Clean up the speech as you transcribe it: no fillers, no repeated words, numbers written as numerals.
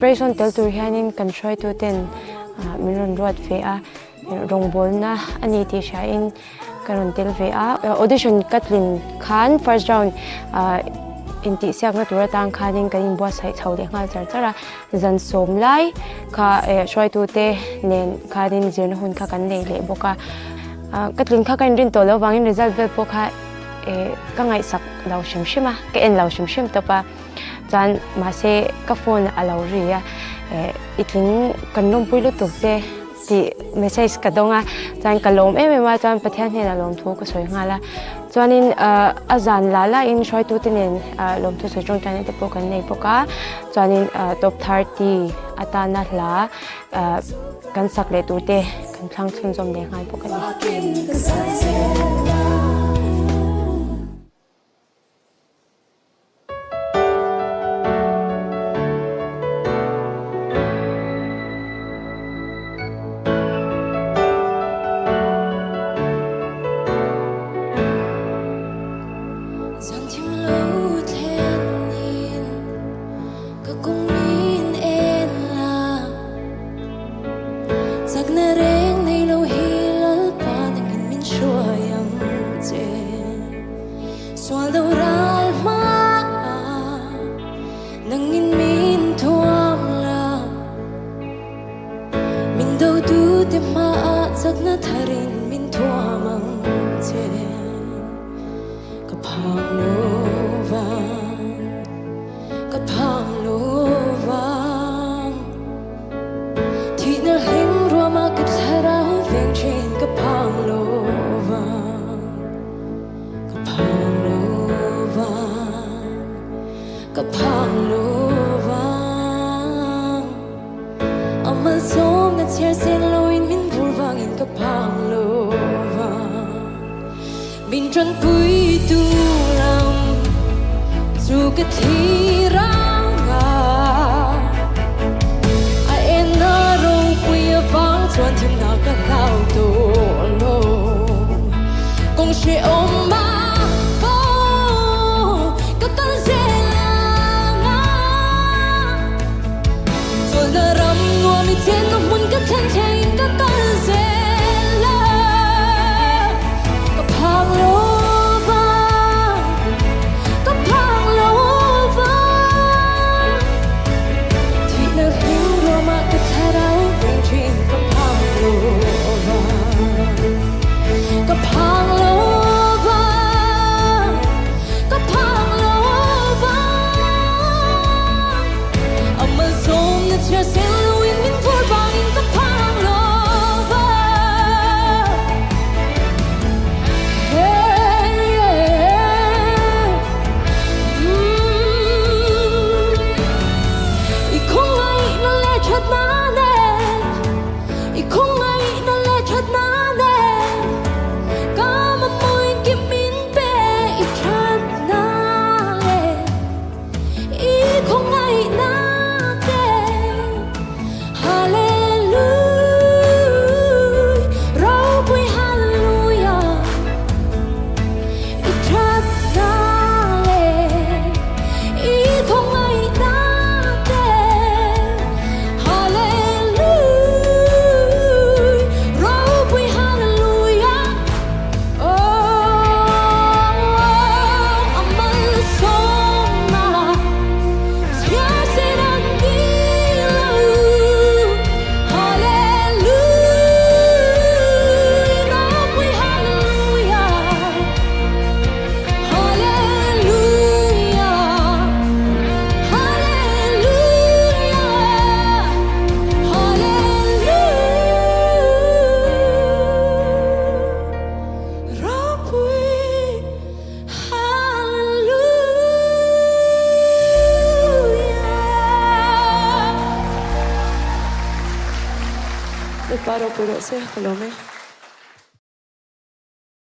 Preson tel tur hianin kan hrai tu ten min ruat ve a rongbol na ani ti sha in kan tel ve a audition katlin khan first round inti siak na tur tang khanin kan bo sai chhole ngal char chara zan som lai kha hrai tu te nen khanin zirna hun kha kan nei le boka katlin kha kan rin to lo wangin result vel po kha ka ngai sak lau shim shima ka en lau shim shim to pa chan ma se ka phone alo ria itling kan nom puilu tu se ti message ka donga chan kalom ma chan pathian he lom thu ka soi ngala chuanin azan lala in hrai tu tenen lom thu soi jong tan te po kan nei poka chuanin top 30 atana hla kan sak le tu te kan thlang chun zom le ngai poka ni paro pero se jalome